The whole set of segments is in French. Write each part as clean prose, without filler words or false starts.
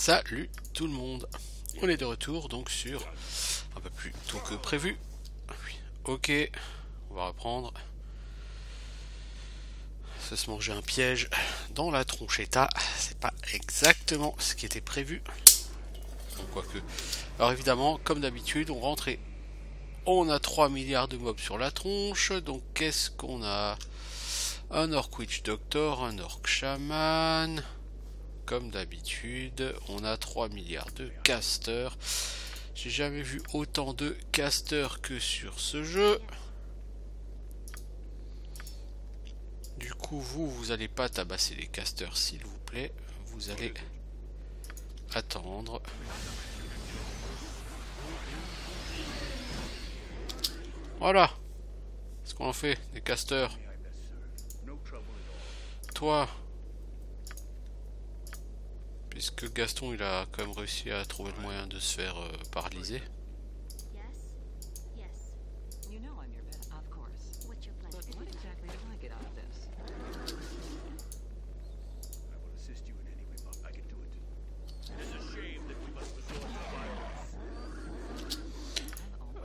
Salut tout le monde. On est de retour donc sur un peu plus tôt que prévu. Ok, on va reprendre. Ça se manger un piège dans la tronchetta, c'est pas exactement ce qui était prévu. Donc, quoique. Alors évidemment, comme d'habitude, on rentre et on a 3 milliards de mobs sur la tronche. Donc qu'est-ce qu'on a? Un Orc Witch Doctor, un Orc Shaman. Comme d'habitude, on a 3 milliards de casters. J'ai jamais vu autant de casters que sur ce jeu. Du coup, vous allez pas tabasser les casters, s'il vous plaît. Vous allez attendre. Voilà. Ce qu'on en fait, des casters. Toi. Puisque Gaston, il a quand même réussi à trouver le moyen de se faire paralyser.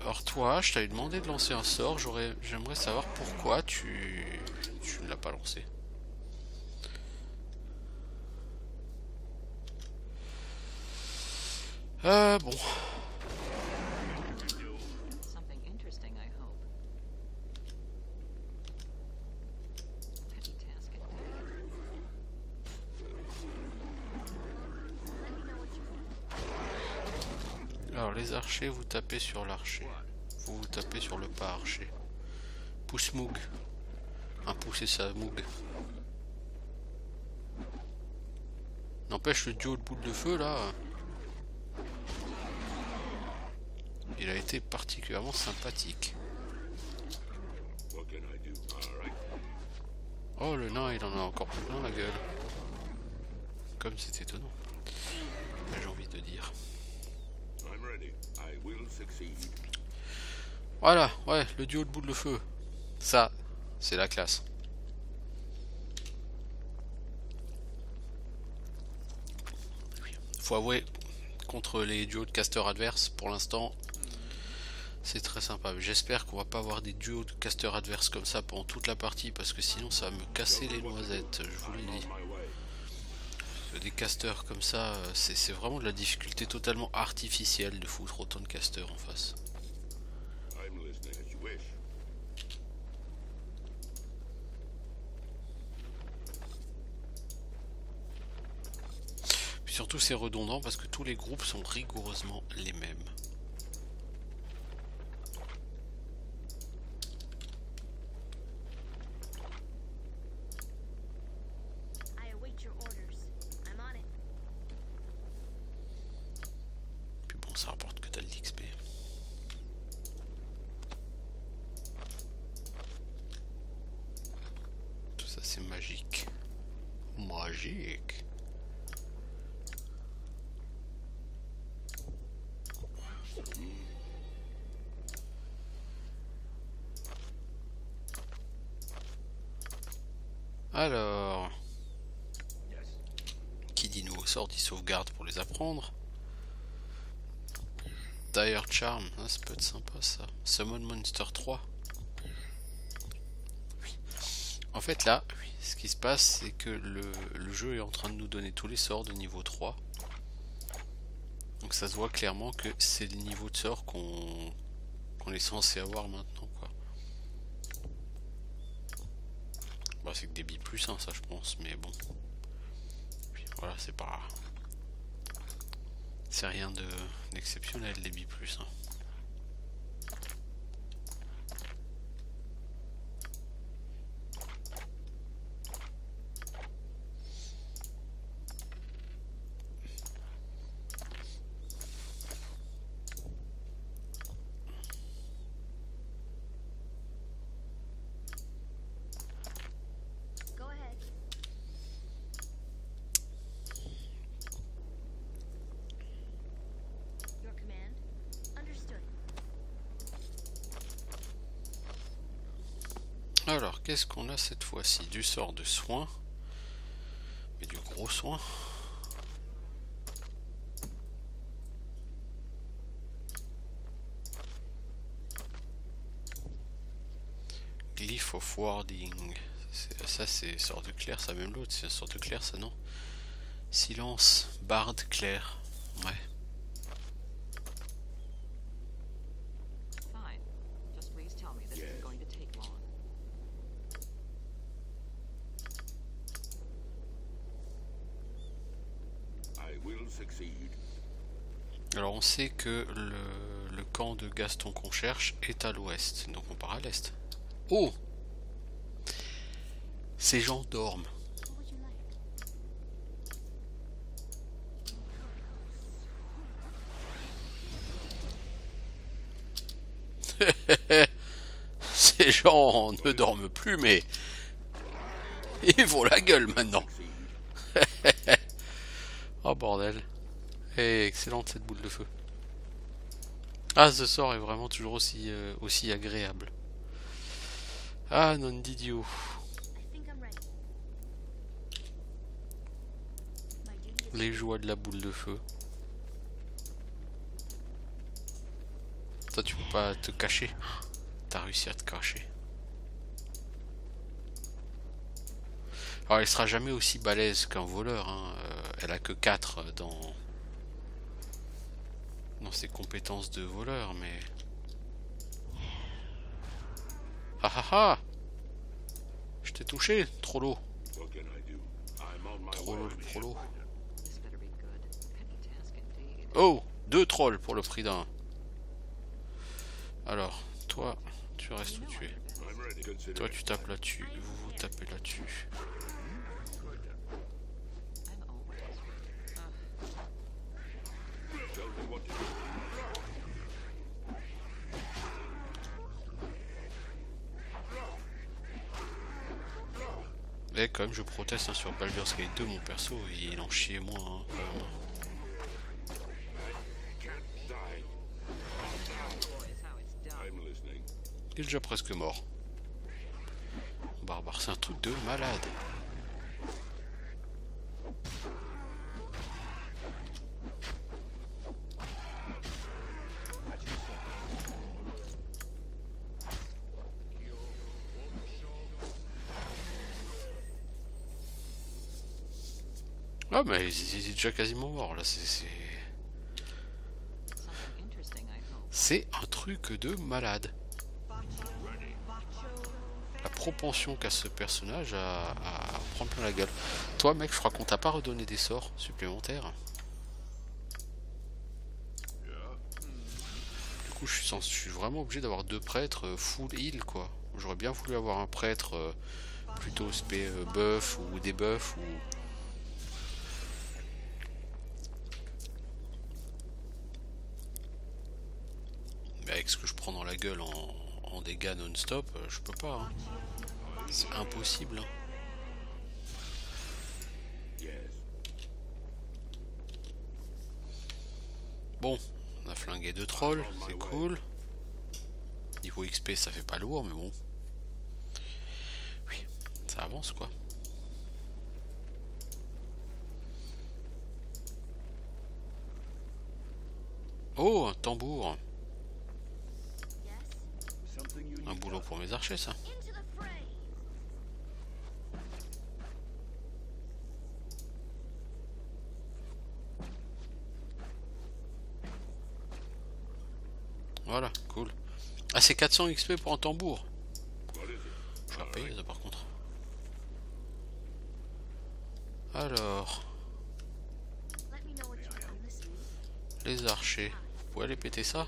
Alors toi, je t'avais demandé de lancer un sort, j'aimerais savoir pourquoi tu ne l'as pas lancé. Bon. Alors les archers, vous tapez sur l'archer. Vous tapez sur le pas archer. Pousse Moog. Un pouce et ça Moog. N'empêche le duo de boule de feu là. Il a été particulièrement sympathique. Oh le nain il en a encore plus plein la gueule. Comme c'est étonnant. J'ai envie de dire. Voilà, ouais, le duo de boule de feu. Ça, c'est la classe. Faut avouer, contre les duos de casters adverses, pour l'instant, c'est très sympa. J'espère qu'on va pas avoir des duos de casters adverses comme ça pendant toute la partie, parce que sinon ça va me casser les noisettes, je vous le dis. Des casters comme ça, c'est vraiment de la difficulté totalement artificielle de foutre autant de casters en face. Puis surtout c'est redondant parce que tous les groupes sont rigoureusement les mêmes. Puis bon, ça rapporte que dalle d'XP. Tout ça c'est magique. Magique. Alors, qui dit nouveau sort dit sauvegarde pour les apprendre. Dire Charm, hein, ça peut être sympa ça. Summon Monster 3. En fait là, ce qui se passe c'est que le jeu est en train de nous donner tous les sorts de niveau 3. Donc ça se voit clairement que c'est le niveau de sort qu'on est censé avoir maintenant quoi. Bah, c'est que des bi plus hein, ça je pense, mais bon. Puis, voilà, c'est pas... C'est rien d'exceptionnel les bi plus. Hein. Alors, qu'est-ce qu'on a cette fois-ci? Du sort de soin. Mais du gros soin. Knife of Warding. Ça c'est sort de clair, ça même l'autre, c'est sort de clair ça non. Silence, barde clair. Ouais. Alors on sait que le camp de Gaston qu'on cherche est à l'ouest, donc on part à l'est. Oh! Ces gens dorment. Ces gens ne dorment plus, mais ils font la gueule maintenant. Oh bordel. Et excellente cette boule de feu. Ah, ce sort est vraiment toujours aussi agréable. Ah, non d'idiot. Les joies de la boule de feu. Toi, tu peux pas te cacher. T'as réussi à te cacher. Alors, elle sera jamais aussi balèze qu'un voleur. Hein. Elle a que 4 dans ses compétences de voleur, mais... Ah ah ah! Je t'ai touché, trop l'eau. Trop l'eau. Oh! 2 trolls pour le prix d'un. Alors, toi, tu restes où tu es. Toi, tu tapes là-dessus. Vous tapez là-dessus. Et quand même, je proteste hein, sur Baldur's Gate 2, mon perso, il en chiait moins. Hein, il est déjà presque mort. Barbare, c'est un truc de malade. Ah mais il est déjà quasiment mort là, c'est un truc de malade. La propension qu'a ce personnage à prendre plein la gueule. Toi mec, je crois qu'on t'a pas redonné des sorts supplémentaires. Du coup je suis vraiment obligé d'avoir 2 prêtres full heal quoi. J'aurais bien voulu avoir un prêtre plutôt spé buff ou debuff ou... Mais avec ce que je prends dans la gueule en dégâts non-stop, je peux pas. Hein. C'est impossible. Hein. Bon, on a flingué 2 trolls, c'est cool. Niveau XP, ça fait pas lourd, mais bon. Oui, ça avance quoi. Oh, un tambour. Un boulot pour mes archers, ça. Voilà, cool. Ah, c'est 400 XP pour un tambour. Je vais payer ça par contre. Alors. Les archers. Vous pouvez aller péter ça?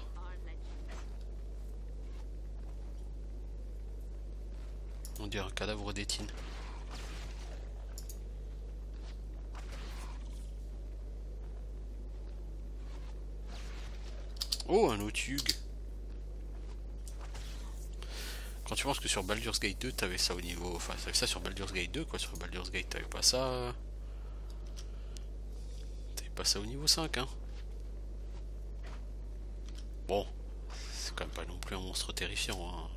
On dirait un cadavre d'étine. Oh, un Othug. Quand tu penses que sur Baldur's Gate 2, t'avais ça au niveau... Enfin, t'avais ça sur Baldur's Gate 2, quoi. Sur Baldur's Gate, t'avais pas ça... T'avais pas ça au niveau 5, hein. Bon. C'est quand même pas non plus un monstre terrifiant, hein.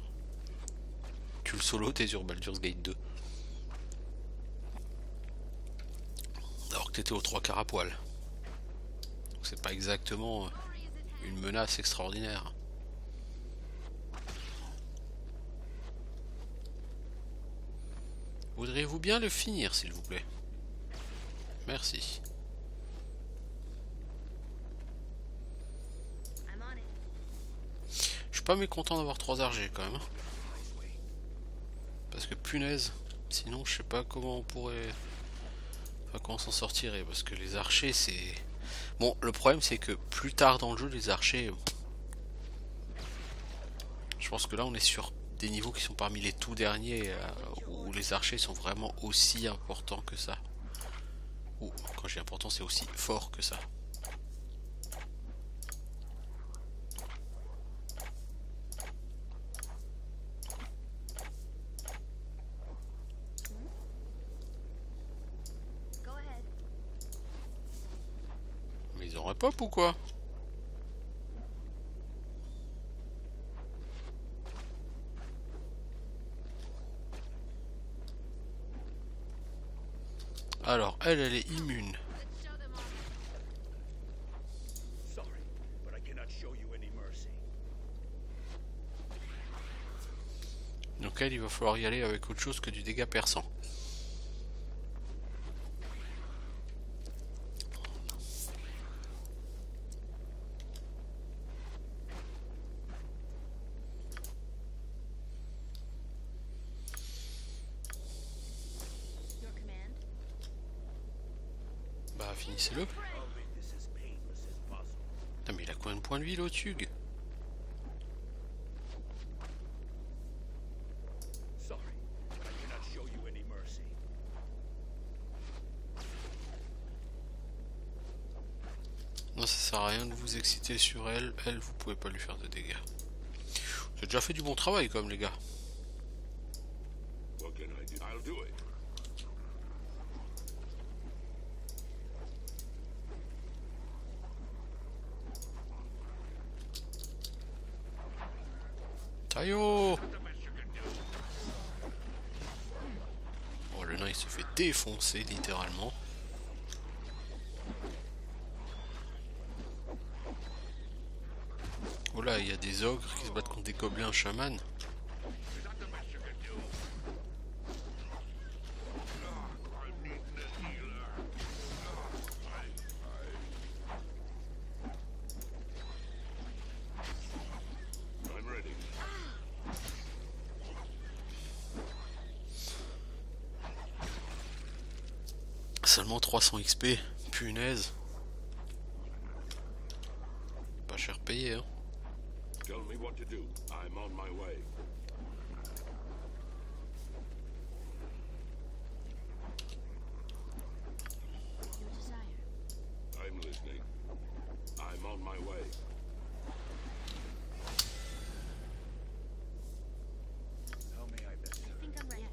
Tu le solo, t'es sur Baldur's Gate 2. Alors que t'étais aux 3 quarts à poil. Donc c'est pas exactement une menace extraordinaire. Voudriez-vous bien le finir, s'il vous plaît? Merci. Je suis pas mécontent d'avoir 3 archers quand même. Parce que punaise, sinon je sais pas comment on pourrait... Enfin, comment s'en sortirait. Parce que les archers c'est... Bon, le problème c'est que plus tard dans le jeu, les archers... Je pense que là on est sur des niveaux qui sont parmi les tout derniers où les archers sont vraiment aussi importants que ça. Ou quand je dis important, c'est aussi fort que ça. Mais ils auraient pop ou quoi? Alors, elle est immune. Donc elle, il va falloir y aller avec autre chose que du dégât perçant. Bah, finissez-le. Non mais il a combien de points de vie, l'Otug? Non, ça sert à rien de vous exciter sur elle. Elle, vous pouvez pas lui faire de dégâts. J'ai déjà fait du bon travail, comme les gars. Taillot! Bon, le nain il se fait défoncer littéralement. Oh là, il y a des ogres qui se battent contre des gobelins chamans. Seulement 300 XP, punaise. Pas cher payé, hein. Tell me what to do. I'm on my way. I'm listening. I'm on my way. How may I best serve? I think I'm ready.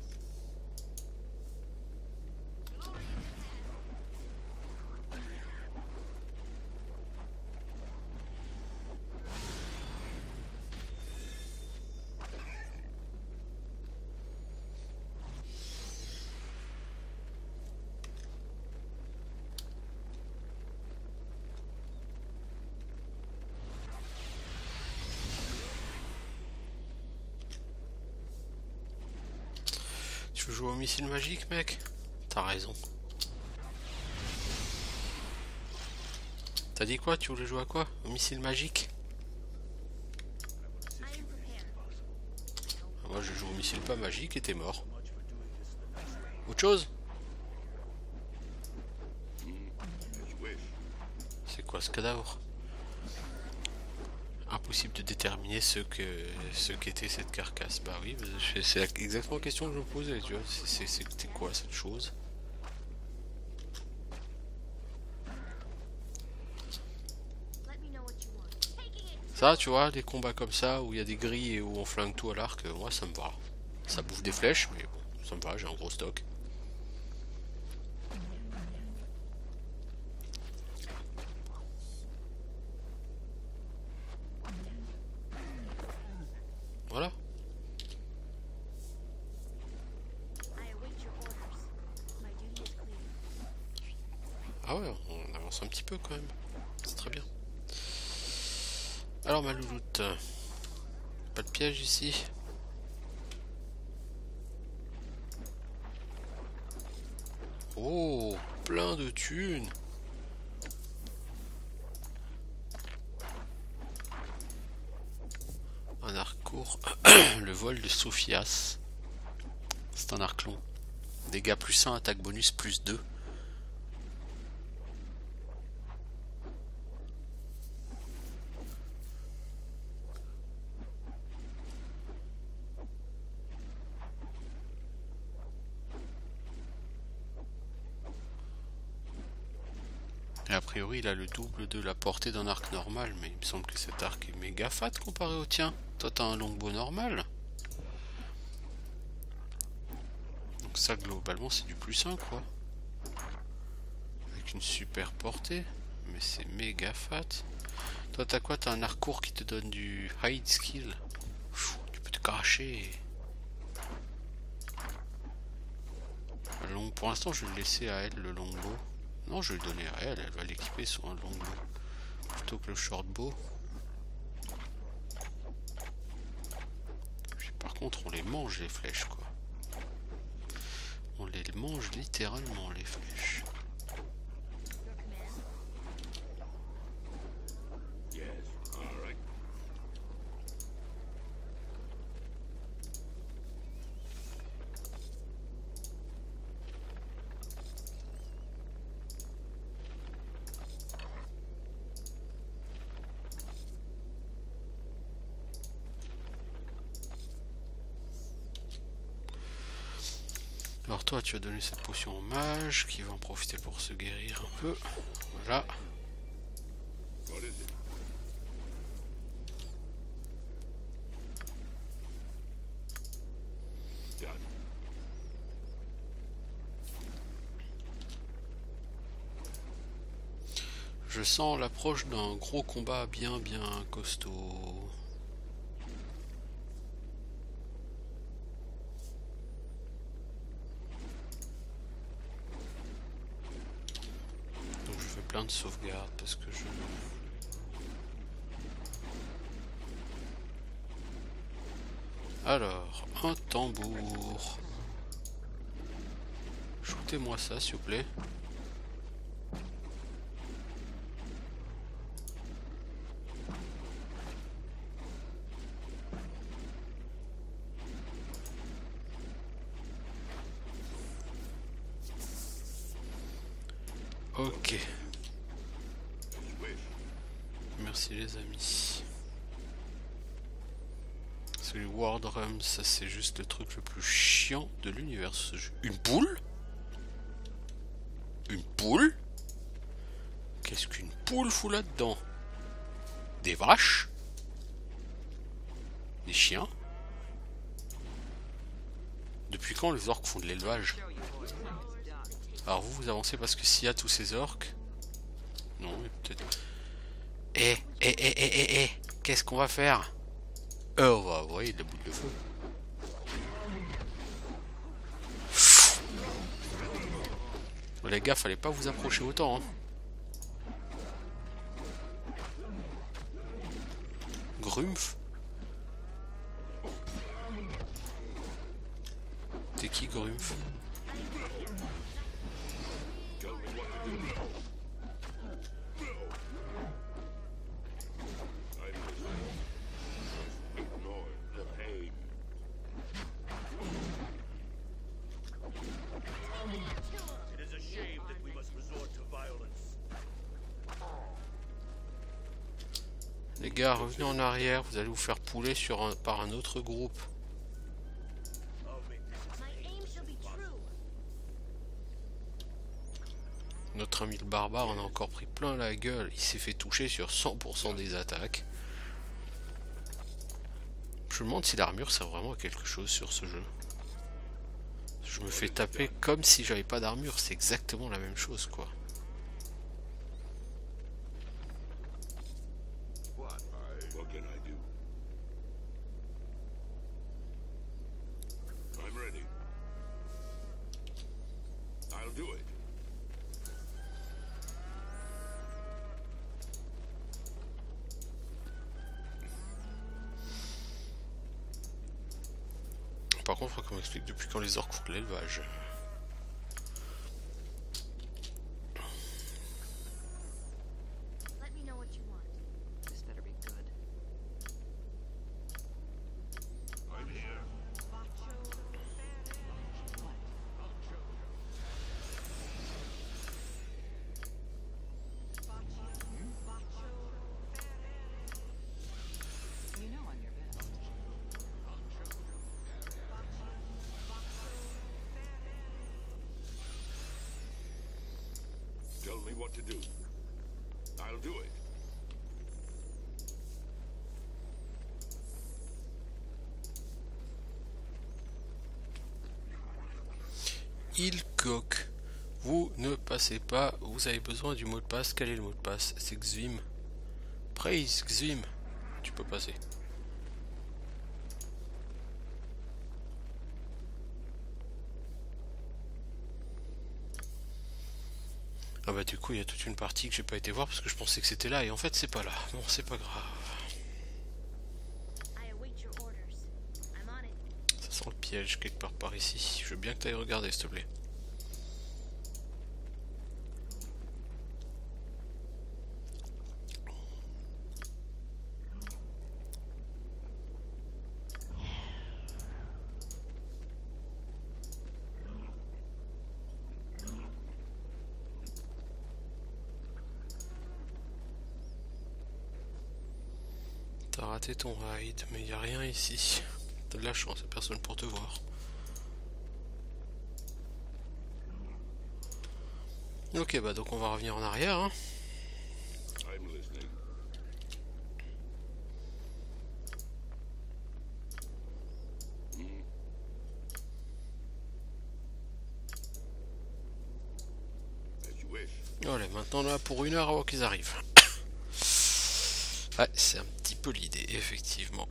Tu veux jouer au missile magique, mec? T'as raison. T'as dit quoi? Tu voulais jouer à quoi? Au missile magique? Ah, moi je joue au missile pas magique et t'es mort. Autre chose? C'est quoi ce cadavre? Impossible de déterminer ce qu'était cette carcasse. Bah oui, c'est exactement la question que je me posais, tu vois. C'était quoi cette chose? Ça, tu vois, des combats comme ça, où il y a des grilles et où on flingue tout à l'arc, moi ça me va. Ça bouffe des flèches, mais bon, ça me va, j'ai un gros stock. Voilà. Ah ouais, on avance un petit peu quand même. C'est très bien. Alors ma louloute. Pas de piège ici. Oh, plein de thunes. Un arc court. Le vol de Sophias. C'est un arc long. Dégâts plus 1, attaque bonus plus 2. Et a priori, il a le double de la portée d'un arc normal, mais il me semble que cet arc est méga fat comparé au tien. Toi, t'as un longbow normal. Donc ça, globalement, c'est du plus 1, quoi. Avec une super portée, mais c'est méga fat. Toi, t'as quoi? T'as un arc court qui te donne du hide skill. Tu peux te cracher. Long, pour l'instant, je vais le laisser à elle, le longbow. Non, je vais le donner à elle, elle va l'équiper sur un longbow plutôt que le shortbow. Par contre, on les mange les flèches, quoi. On les mange littéralement les flèches. Alors toi, tu as donné cette potion au mage, qui va en profiter pour se guérir un peu. Voilà. Je sens l'approche d'un gros combat bien costaud. Plein de sauvegarde parce que je... Alors, un tambour. Shootez-moi ça, s'il vous plaît. Ok. Merci les amis. Parce que les War Drums, ça c'est juste le truc le plus chiant de l'univers ce jeu. Une poule? Une poule? Qu'est-ce qu'une poule fout là-dedans? Des vaches? Des chiens? Depuis quand les orques font de l'élevage? Alors vous avancez parce que s'il y a tous ces orques... Non, mais peut-être... Qu'est-ce qu'on va faire? On va envoyer de la boule de feu. Les gars, fallait pas vous approcher autant. Hein. Grumpf. T'es qui, Grumpf? Les gars, revenez en arrière, vous allez vous faire pouler par un autre groupe. Notre ami le barbare en a encore pris plein la gueule, il s'est fait toucher sur 100% des attaques. Je me demande si l'armure sert vraiment à quelque chose sur ce jeu. Je me fais taper comme si j'avais pas d'armure, c'est exactement la même chose quoi. Par contre, il faut qu'on m'explique depuis quand les orques font de l'élevage. what to do. I'll do it. Ilcock. Vous ne passez pas, vous avez besoin du mot de passe. Quel est le mot de passe? C'est Xvim. Praise Xvim. Tu peux passer. Ah bah du coup il y a toute une partie que j'ai pas été voir parce que je pensais que c'était là et en fait c'est pas là. Bon c'est pas grave. Ça sent le piège quelque part par ici. Je veux bien que tu ailles regarder s'il te plaît. T'as raté ton ride, mais il n'y a rien ici. T'as de la chance, il n'y a personne pour te voir. Ok, bah donc on va revenir en arrière. Hein. I'm listening. As you wish. Allez, maintenant là pour 1 heure avant qu'ils arrivent. Ouais, c'est un petit peu l'idée, effectivement.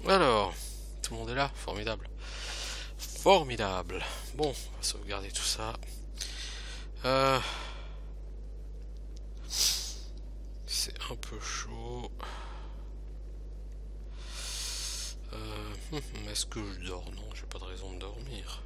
Alors, tout le monde est là, formidable. Formidable. Bon, on va sauvegarder tout ça. C'est un peu chaud. Est-ce que je dors? Non, j'ai pas de raison de dormir.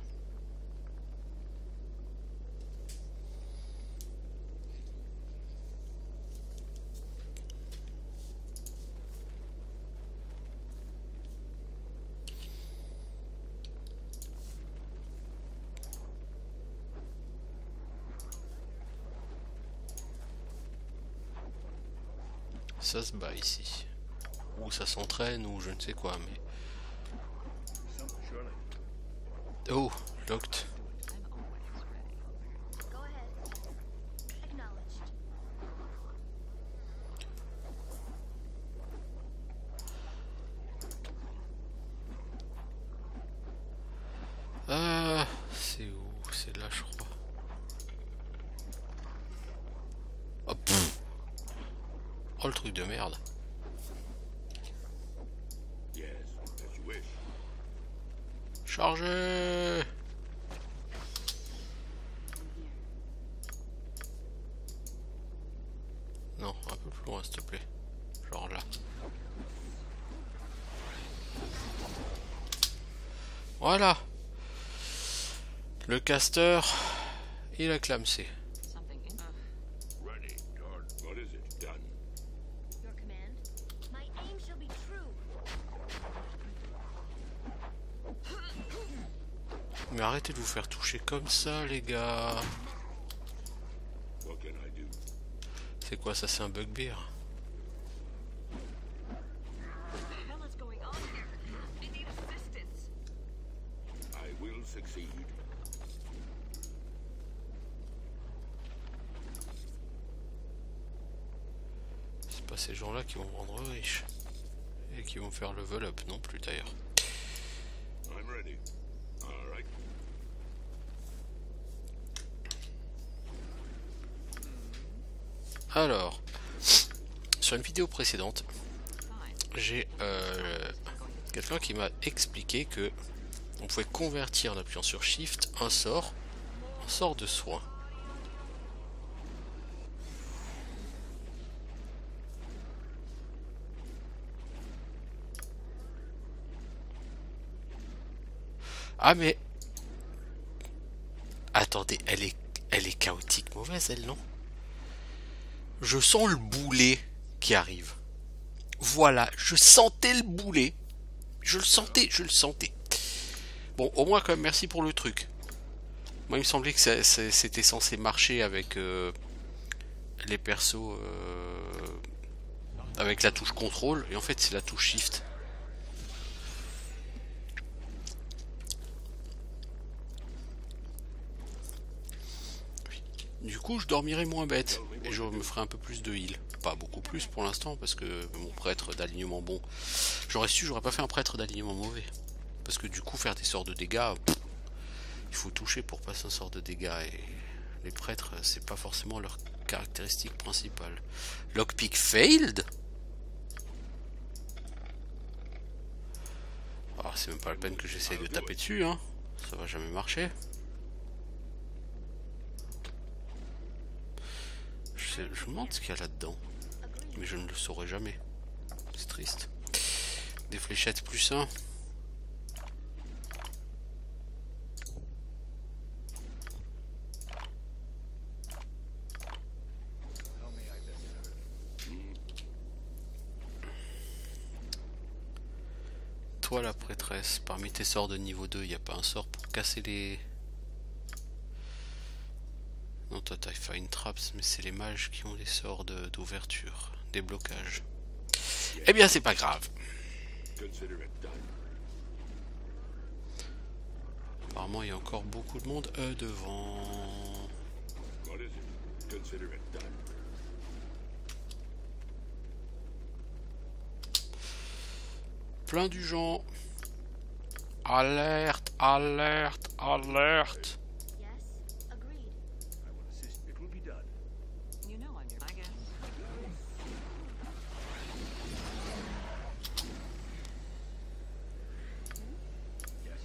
Ça se bat ici. Ou ça s'entraîne, ou je ne sais quoi, mais... Oh, locked. C'est où? C'est là, je crois. Oh, pff. Oh, le truc de merde. Yes, as you wish. Chargez! Non, un peu plus loin, s'il te plaît. Genre là. Voilà! Le caster, il a clamsé. Ready. What is it? Done. Your command. My aim shall be true. Mais arrêtez de vous faire toucher comme ça, les gars. What can I do? C'est quoi ça? C'est un bugbear? I will succeed. C'est pas ces gens-là qui vont me rendre riche. Et qui vont faire level up non plus d'ailleurs. I'm ready. All right. Alors, sur une vidéo précédente, j'ai quelqu'un qui m'a expliqué que on pouvait convertir en appuyant sur Shift un sort en sort de soin. Ah mais attendez, elle est chaotique mauvaise elle, non? Je sens le boulet qui arrive. Voilà, je sentais le boulet. Je le sentais. Bon, au moins quand même merci pour le truc. Moi il me semblait que c'était censé marcher avec les persos avec la touche contrôle, et en fait c'est la touche shift. Du coup je dormirai moins bête et je me ferai un peu plus de heal. Pas beaucoup plus pour l'instant parce que mon prêtre d'alignement bon, j'aurais su, j'aurais pas fait un prêtre d'alignement mauvais. Parce que du coup faire des sorts de dégâts, il faut toucher pour passer un sort de dégâts, et les prêtres c'est pas forcément leur caractéristique principale. Lockpick failed. Ah, c'est même pas la peine que j'essaye de taper dessus, hein. Ça va jamais marcher. Je me demande ce qu'il y a là-dedans, mais je ne le saurai jamais. C'est triste. Des fléchettes plus 1. Toi la prêtresse, parmi tes sorts de niveau 2, il n'y a pas un sort pour casser les... Non, toi t'as Fine Traps, mais c'est les mages qui ont des sorts d'ouverture, des blocages. Eh bien c'est pas grave. Apparemment il y a encore beaucoup de monde devant. Plein du gens. Alerte, alerte, alerte. Yes, agreed. It will be done. You know I'm your, I guess. Yes.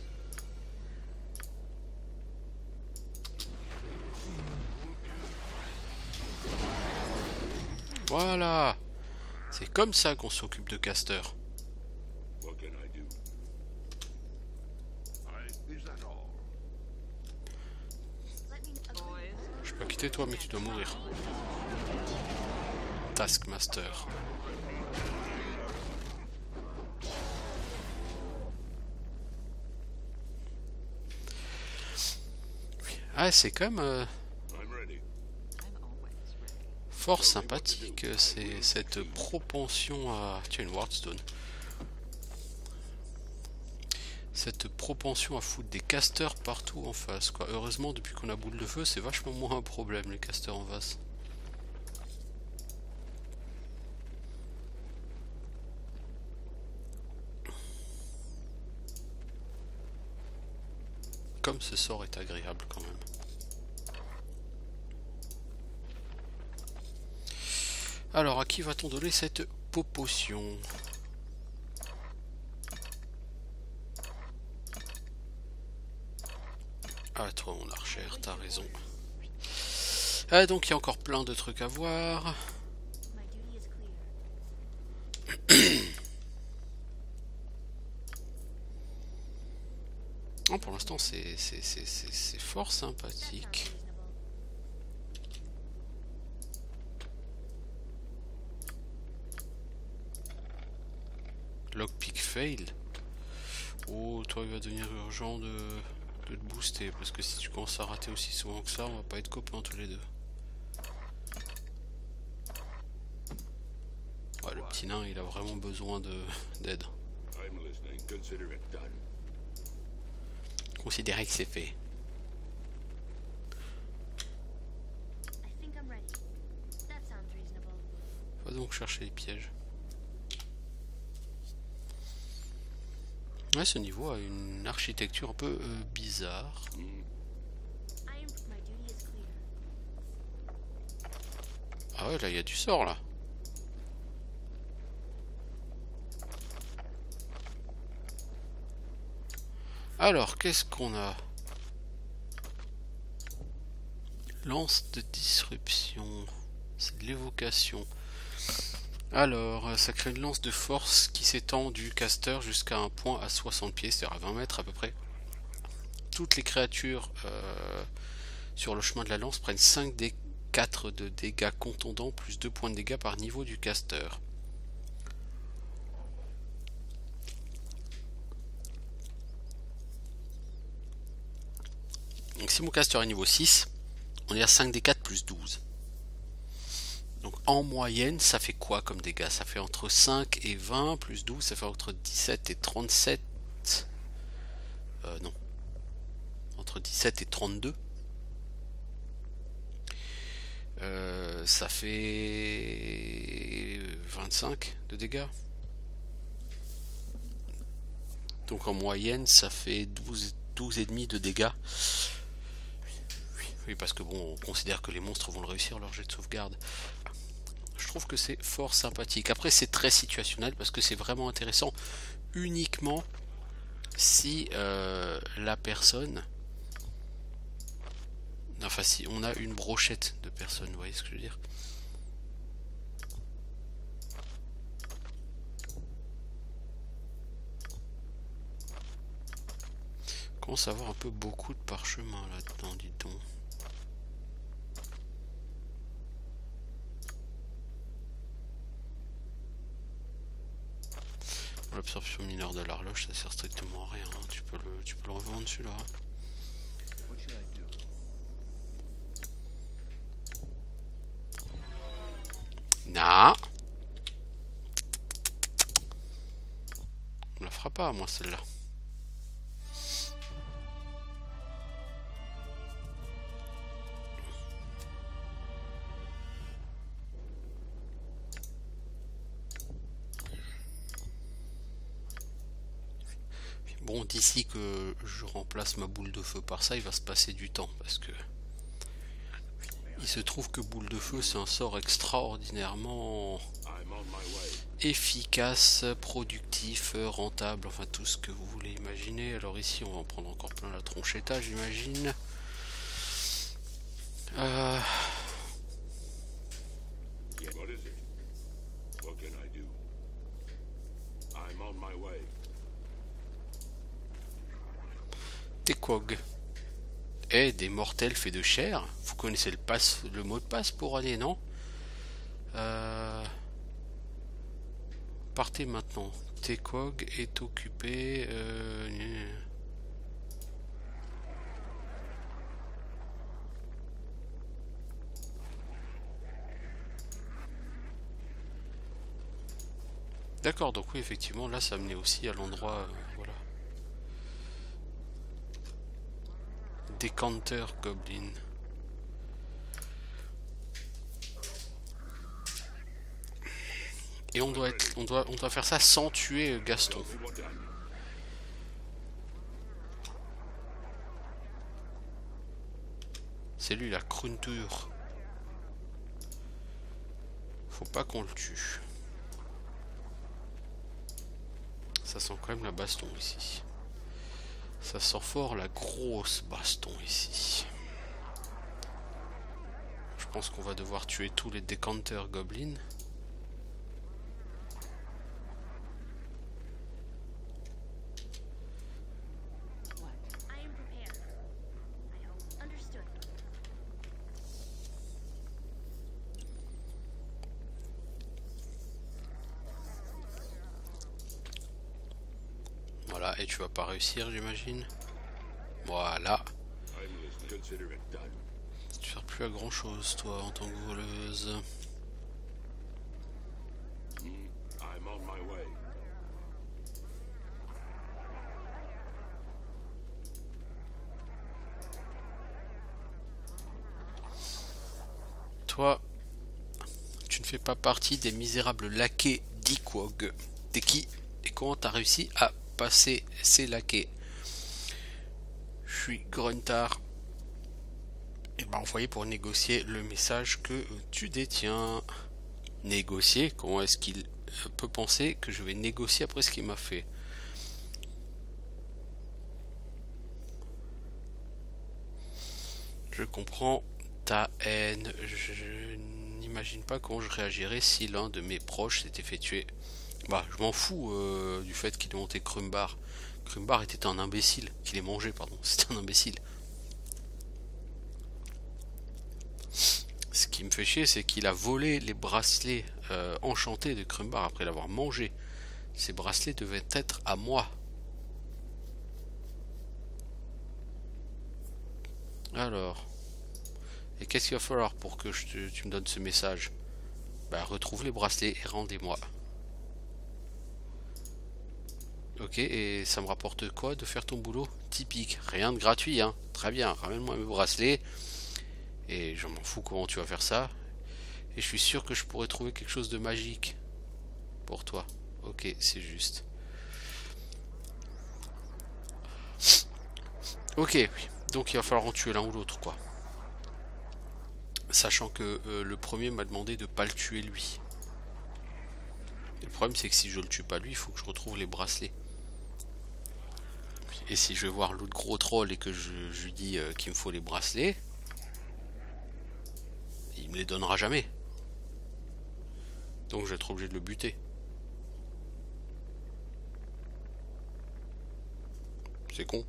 Voilà. C'est comme ça qu'on s'occupe de Caster. What can I do? Is that all? Let me agree. Boys, Je peux quitter toi, mais tu dois mourir. Taskmaster. Ah, c'est quand même I'm ready. I'm always ready. fort sympathique, c'est cette propension à... Tiens, une Wardstone. Cette propension à foutre des casters partout en face, quoi. Heureusement, depuis qu'on a boule de feu, c'est vachement moins un problème, les casters en face. Comme ce sort est agréable quand même. Alors, à qui va-t-on donner cette potion? Ah, toi mon archère, t'as raison. Ah, donc il y a encore plein de trucs à voir. My duty is clear. Oh, pour l'instant, c'est fort That sympathique. sounds reasonable. Lockpick fail. Oh, toi, il va devenir urgent de te booster. Parce que si tu commences à rater aussi souvent que ça, on va pas être copains tous les deux. Ouais, le petit nain, il a vraiment besoin d'aide. I'm listening. Consider it done. Considérez que c'est fait. I think I'm ready. That sounds reasonable. va donc chercher les pièges. Ouais, ce niveau a une architecture un peu bizarre. I am. My duty is clear. Ah ouais, là il y a du sort là. Alors, qu'est-ce qu'on a? Lance de disruption. C'est de l'évocation. Alors, ça crée une lance de force qui s'étend du caster jusqu'à un point à 60 pieds, c'est-à-dire à 20 mètres à peu près. Toutes les créatures sur le chemin de la lance prennent 5 des 4 de dégâts contondants plus 2 points de dégâts par niveau du caster. Donc si mon caster est niveau 6, on est à 5 des 4 plus 12. Donc en moyenne, ça fait quoi comme dégâts? Ça fait entre 5 et 20 plus 12, ça fait entre 17 et 37. Non. Entre 17 et 32. Ça fait 25 de dégâts. Donc en moyenne, ça fait 12 et demi de dégâts. Oui, parce que bon, on considère que les monstres vont le réussir leur jet de sauvegarde. Je trouve que c'est fort sympathique. Après, c'est très situationnel parce que c'est vraiment intéressant uniquement si la personne... Enfin, si on a une brochette de personnes, vous voyez ce que je veux dire? On commence à avoir un peu beaucoup de parchemin là-dedans, dis donc. L'absorption mineure de l'horloge, ça sert strictement à rien. Hein. Tu peux le revendre celui-là. What should I do? Non. On la fera pas, moi, celle-là. Bon, d'ici que je remplace ma boule de feu par ça, il va se passer du temps, parce que il se trouve que boule de feu, c'est un sort extraordinairement I'm on my way. efficace, productif, rentable, enfin tout ce que vous voulez imaginer. Alors ici, on va en prendre encore plein la tronchetta, j'imagine. Yeah, what is it? What can I do? I'm on my way. Tekog. Et des mortels faits de chair. Vous connaissez le mot de passe pour aller, non? Partez maintenant. Tekog est occupé. D'accord, donc oui, effectivement, là, ça menait aussi à l'endroit. Voilà. Decanter Goblin. Et on doit faire ça sans tuer Gaston. Tell me what I need. C'est lui la Kruntur. Faut pas qu'on le tue. Ça sent quand même la baston ici. Ça sent fort la grosse baston ici. Je pense qu'on va devoir tuer tous les Decanter Goblins. I am prepared. I hope. Understood. Voilà, et tu vas pas réussir, j'imagine. Voilà. I'm listening. Consider it done. Tu sers plus à grand chose, toi, en tant que voleuse. I'm on my way. Toi, tu ne fais pas partie des misérables laquais d'Iquog. T'es qui? Et comment t'as réussi à passer ces laquais? Je suis Gruntar. Et m'a envoyé pour négocier le message que tu détiens. Négocier? Comment est-ce qu'il peut penser que je vais négocier après ce qu'il m'a fait? Je comprends ta haine. Je n'imagine pas comment je réagirais si l'un de mes proches s'était fait tuer. Bah, je m'en fous du fait qu'il ait monté Krumbar. Krumbar était un imbécile. Qu'il ait mangé, pardon. C'était un imbécile. Ce qui me fait chier, c'est qu'il a volé les bracelets enchantés de Krumbar après l'avoir mangé. Ces bracelets devaient être à moi. Alors... Et qu'est-ce qu'il va falloir pour que tu me donnes ce message? Bah, retrouve les bracelets et rendez-moi. Ok, et ça me rapporte quoi de faire ton boulot? Typique, rien de gratuit, hein. Très bien, ramène-moi mes bracelets. Et je m'en fous comment tu vas faire ça. Et je suis sûr que je pourrais trouver quelque chose de magique pour toi. Ok, c'est juste. Ok, oui. Donc il va falloir en tuer l'un ou l'autre, quoi. Sachant que le premier m'a demandé de pas le tuer lui. Et le problème c'est que si je le tue pas lui, il faut que je retrouve les bracelets. Et si je vais voir l'autre gros troll et que je lui dis qu'il me faut les bracelets, il me les donnera jamais. Donc je vais être obligé de le buter. C'est con.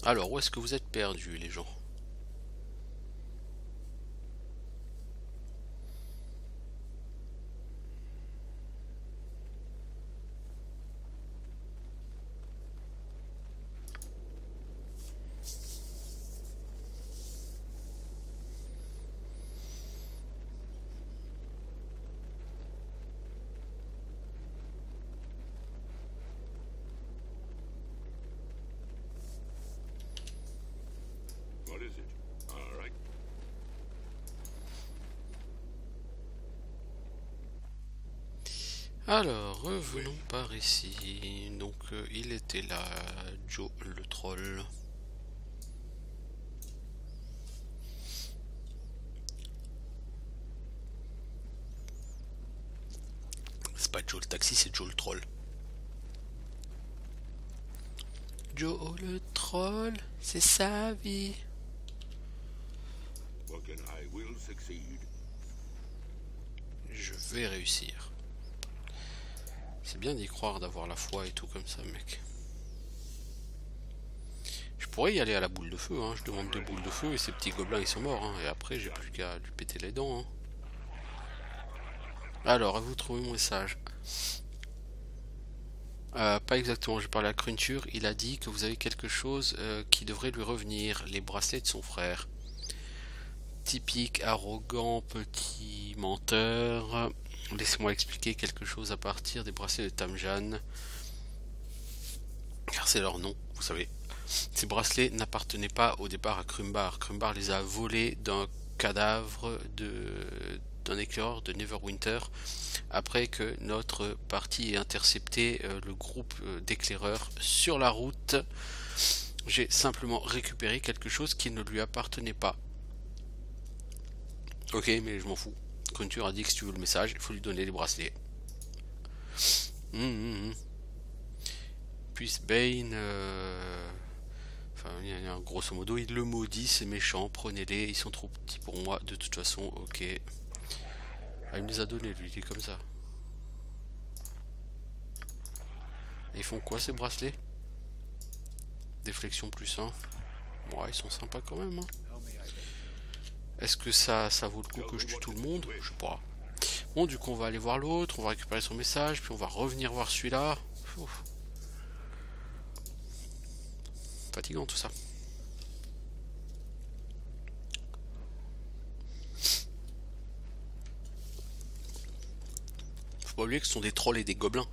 Alors, où est-ce que vous êtes perdus, les gens? What is it? All right. Alors, revenons par ici. Donc, il était là, Joe le troll. C'est pas Joe le taxi, c'est Joe le troll. Joe le troll, c'est sa vie. Vulcan, I will succeed. Je vais réussir. C'est bien d'y croire, d'avoir la foi et tout comme ça, mec. Je pourrais y aller à la boule de feu, hein. Je demande 2 boules de feu et ces petits gobelins ils sont morts, hein. Et après j'ai plus qu'à lui péter les dents, hein. Alors, avez-vous trouvé mon message? Pas exactement, j'ai parlé à Crunture, il a dit que vous avez quelque chose qui devrait lui revenir, les bracelets de son frère. Typique, arrogant, petit menteur. Laissez-moi expliquer quelque chose à partir des bracelets de Tamjan. Car c'est leur nom, vous savez. Ces bracelets n'appartenaient pas au départ à Krumbar. Krumbar les a volés d'un cadavre d'un éclaireur de Neverwinter après que notre partie ait intercepté le groupe d'éclaireurs sur la route. J'ai simplement récupéré quelque chose qui ne lui appartenait pas. Ok, mais je m'en fous. Crunture a dit que si tu veux le message, il faut lui donner les bracelets. Puis Bane, enfin, grosso modo, il le maudit, c'est méchant, prenez-les, ils sont trop petits pour moi, de toute façon, ok. Ah, il me les a donnés, lui, il est comme ça. Et ils font quoi ces bracelets? Déflexion plus 1. Ouais, ils sont sympas quand même, hein. Est-ce que ça vaut le coup que je tue tout le monde? Je sais pas. Bon, du coup, on va aller voir l'autre, on va récupérer son message, puis on va revenir voir celui-là. Fatigant tout ça. Faut pas oublier que ce sont des trolls et des gobelins.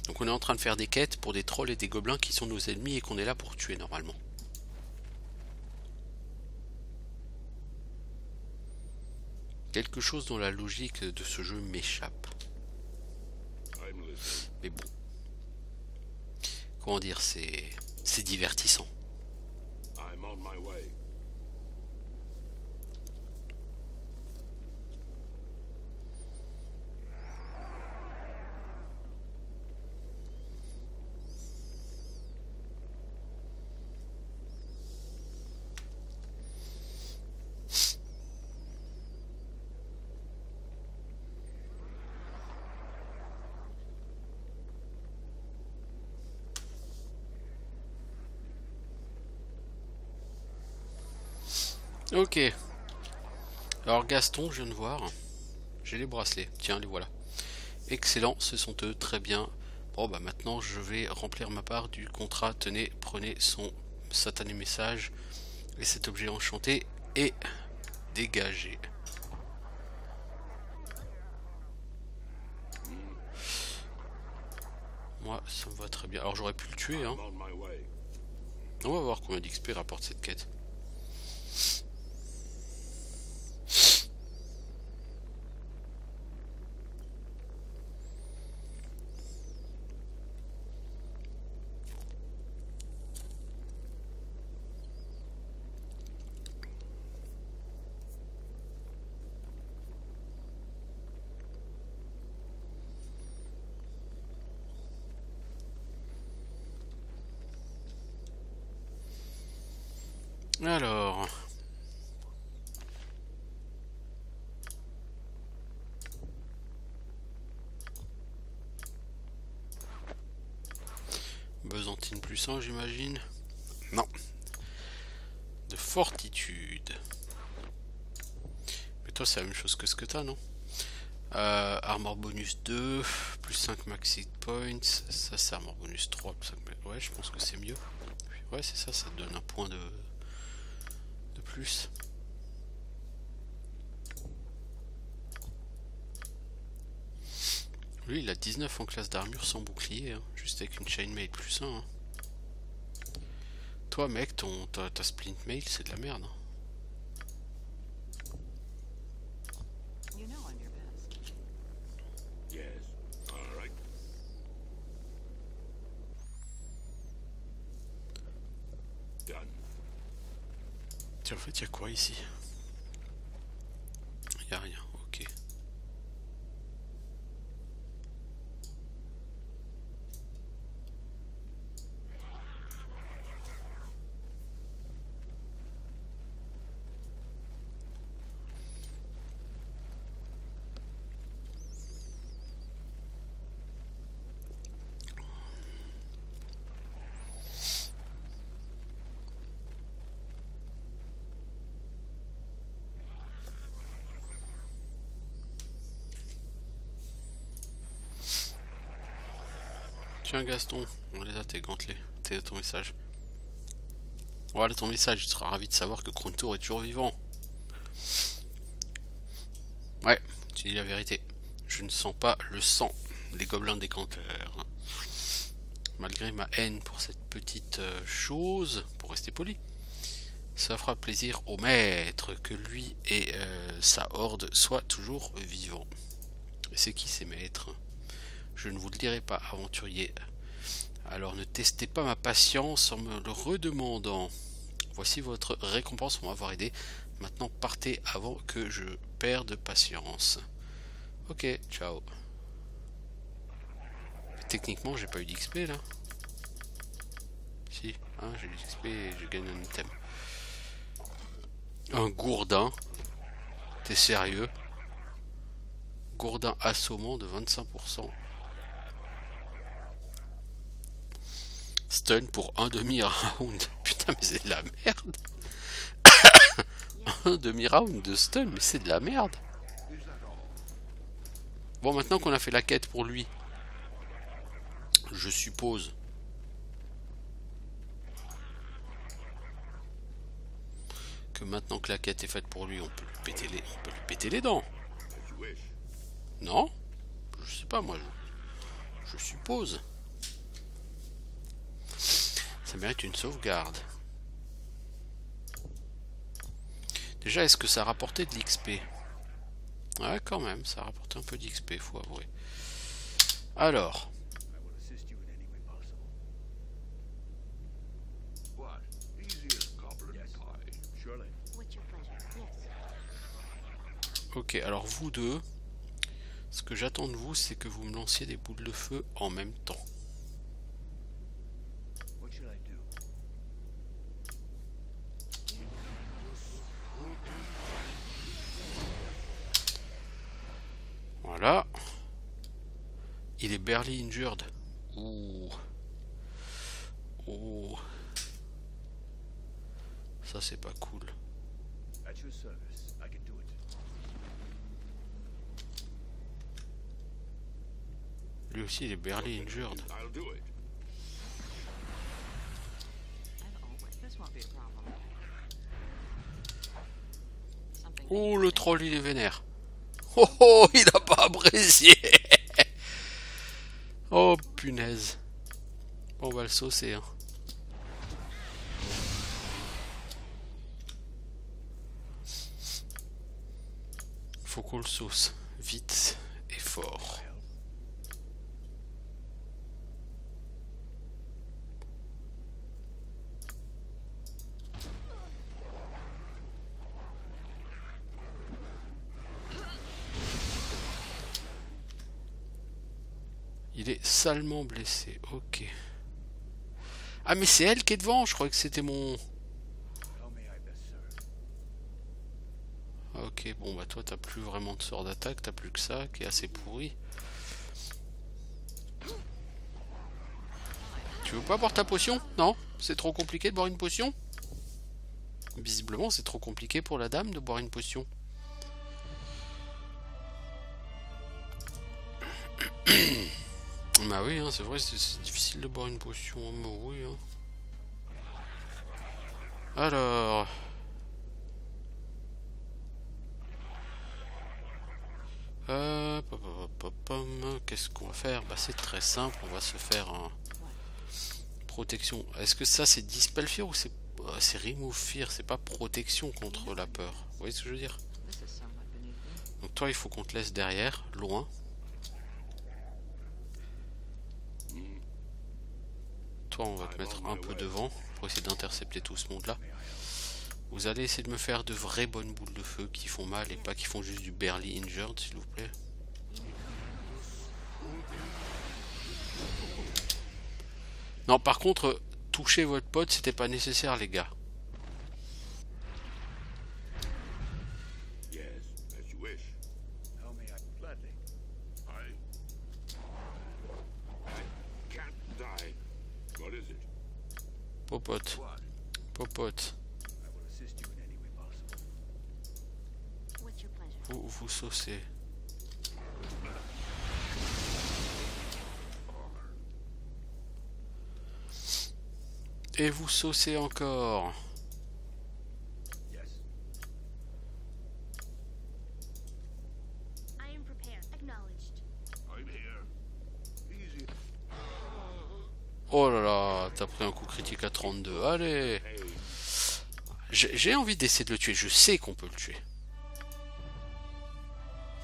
Donc on est en train de faire des quêtes pour des trolls et des gobelins qui sont nos ennemis et qu'on est là pour tuer normalement. Quelque chose dans la logique de ce jeu m'échappe. I'm listening. Mais bon. Comment dire, c'est divertissant. I'm on my way. Ok. Alors Gaston, je viens de voir. J'ai les bracelets. Tiens, les voilà. Excellent, ce sont eux, très bien. Bon bah maintenant je vais remplir ma part du contrat. Tenez, prenez son satané message et cet objet enchanté et dégagez. Moi ça me va très bien. Alors j'aurais pu le tuer hein. I'm on my way. On va voir combien d'XP rapporte cette quête. Alors, Byzantine plus 1 j'imagine. Non. De fortitude. Mais toi c'est la même chose que ce que t'as non? Armor bonus 2, plus 5 max hit points. Ça c'est armor bonus 3, plus 5... Ouais je pense que c'est mieux. Ouais c'est ça, ça te donne un point de plus. Lui il a 19 en classe d'armure sans bouclier, hein, juste avec une chainmail plus 1. Hein. Toi mec, ta splint mail c'est de la merde. Hein. You know I'm your best. Yes. All right. Done. Tiens en fait y'a quoi ici? Y'a rien, ok. Tiens Gaston, on les a tes gantelets, ton message. Voilà ton message, tu seras ravi de savoir que Krontour est toujours vivant. Ouais, tu dis la vérité. Je ne sens pas le sang des gobelins décanteurs. Malgré ma haine pour cette petite chose, pour rester poli, ça fera plaisir au maître que lui et sa horde soient toujours vivants. Et c'est qui ces maîtres? Je ne vous le dirai pas, aventurier. Alors ne testez pas ma patience en me le redemandant. Voici votre récompense pour m'avoir aidé. Maintenant partez avant que je perde patience. Ok, ciao. Techniquement j'ai pas eu d'XP là. Si, hein, j'ai eu d'XP et je gagne un item. Un gourdin. T'es sérieux? Gourdin assommant de 25%. Stun pour un demi-round. Putain, mais c'est de la merde. Un demi-round de stun, mais c'est de la merde. Bon, maintenant qu'on a fait la quête pour lui, je suppose que maintenant que la quête est faite pour lui, on peut lui péter les dents. As you wish. Non? Je sais pas moi, je suppose. Ça mérite une sauvegarde. Déjà, est-ce que ça a rapporté de l'XP? Ouais, quand même, ça a rapporté un peu d'XP, faut avouer. Alors, I will assist you in any way possible. What? Easy as cobbler Yes. pie. Surely. What's your pleasure? Yes. ok, alors vous deux, ce que j'attends de vous, c'est que vous me lanciez des boules de feu en même temps. What should I do? Voilà. Il est barely injured. Ouh. Oh. Ça c'est pas cool. At your service. I can do it. Lui aussi il est barely injured. I'll do it. This won't be a problem. Something Oh le troll il est vénère. Oh oh il a pas apprécié. Oh punaise. On va le saucer hein. Faut qu'on le sauce. Vite et fort. Il est salement blessé, ok. Ah mais c'est elle qui est devant, je croyais que c'était mon... How may I best serve? Ok, bon bah toi t'as plus vraiment de sort d'attaque, t'as plus que ça, qui est assez pourri. Tu veux pas boire ta potion? Non? C'est trop compliqué de boire une potion? Visiblement c'est trop compliqué pour la dame de boire une potion. Bah oui, hein, c'est vrai, c'est difficile de boire une potion, mais oui. Hein. Alors... Qu'est-ce qu'on va faire? Bah c'est très simple, on va se faire un... Protection. Est-ce que ça c'est Dispel Fear ou c'est Remove Fear? C'est pas protection contre la peur. Vous voyez ce que je veux dire? This is somewhat beneath me. Donc toi il faut qu'on te laisse derrière, loin. Toi on va te mettre un peu devant pour essayer d'intercepter tout ce monde là. Vous allez essayer de me faire de vraies bonnes boules de feu qui font mal et pas qui font juste du barely injured s'il vous plaît. Non par contre toucher votre pote c'était pas nécessaire les gars. Yes, as you wish. How may I? Gladly. I can't die. What is it? Popote, What? popote, I will assist you in any way possible. What's your pleasure? vous saucez. Et vous saucez encore. Yes. I am prepared. Acknowledged. I'm here. Easy. Oh là là, t'as pris un coup critique à 32. Allez. Hey, J'ai envie d'essayer de le tuer. Je sais qu'on peut le tuer.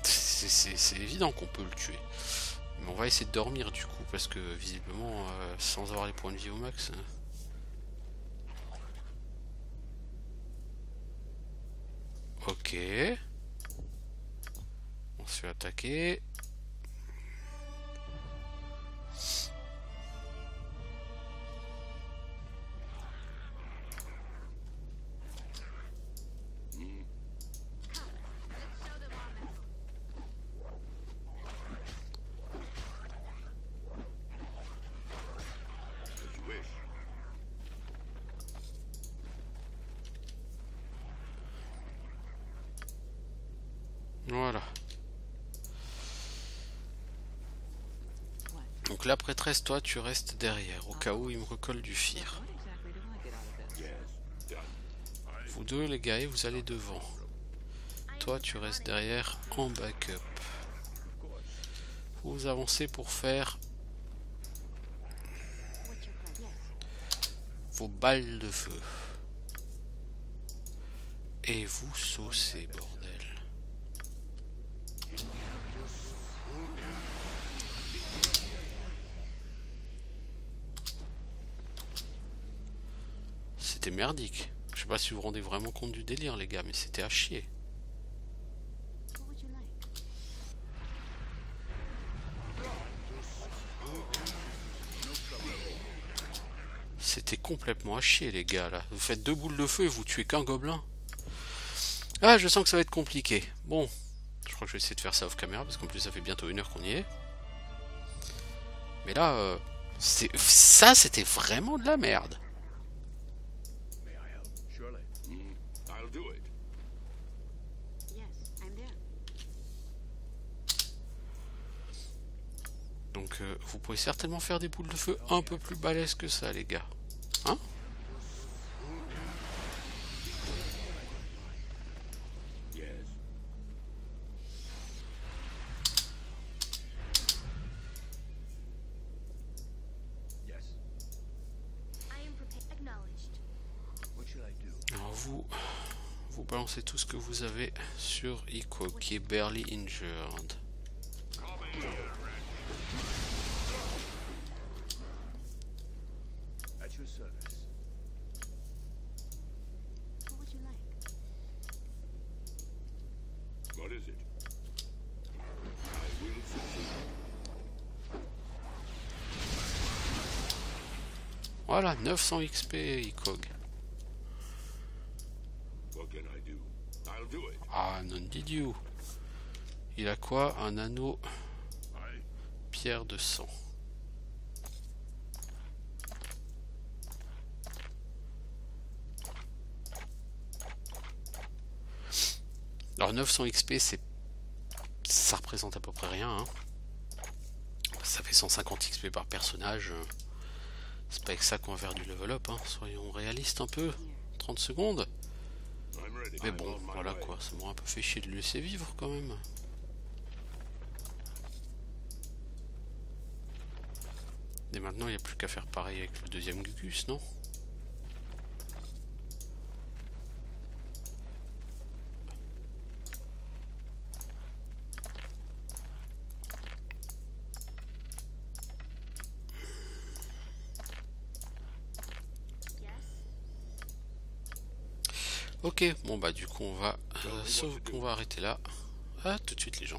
C'est évident qu'on peut le tuer. Mais on va essayer de dormir du coup. Parce que visiblement, sans avoir les points de vie au max... Ok. On se fait attaquer. as you wish. Voilà. Donc la prêtresse, toi, tu restes derrière, au cas où il me recolle du fear. What exactly do I get out of this? Yes, done. Vous deux, les gars, vous allez devant. Toi, tu restes derrière en backup. vous avancez pour faire What's your plan? Yes. vos balles de feu. Et vous saucez, bordel. C'était merdique. Je sais pas si vous vous rendez vraiment compte du délire, les gars, mais c'était à chier. What would you like? C'était complètement à chier, les gars, là. Vous faites 2 boules de feu et vous tuez qu'un gobelin. Ah, je sens que ça va être compliqué. Bon, je crois que je vais essayer de faire ça off caméra, parce qu'en plus, ça fait bientôt 1 heure qu'on y est. Mais là, ça, c'était vraiment de la merde. May I help? Surely. I'll do it. Yes, I'm there. Donc, vous pouvez certainement faire des boules de feu un peu plus balèzes que ça, les gars. Hein? Yes. Yes. I am prepared. Acknowledged. What should I do? Alors, vous balancez tout ce que vous avez sur Ico, qui est barely injured. At your service. What would you like? What is it? I will succeed. Voilà, 900 XP, Icog. What can I do? I'll do it. Ah, non did you. Il a quoi? Un anneau I pierre de sang. Alors 900 XP, ça représente à peu près rien, hein. Ça fait 150 XP par personnage. C'est pas avec ça qu'on va faire du level up, hein. Soyons réalistes un peu. 30 secondes. I'm ready. Mais I'm bon, on my voilà way. quoi, ça m'aurait un peu fait chier de le laisser vivre quand même. Et maintenant, il n'y a plus qu'à faire pareil avec le deuxième Gugus, non? Yes. Ok, bon bah du coup on va arrêter là. À tout de suite les gens.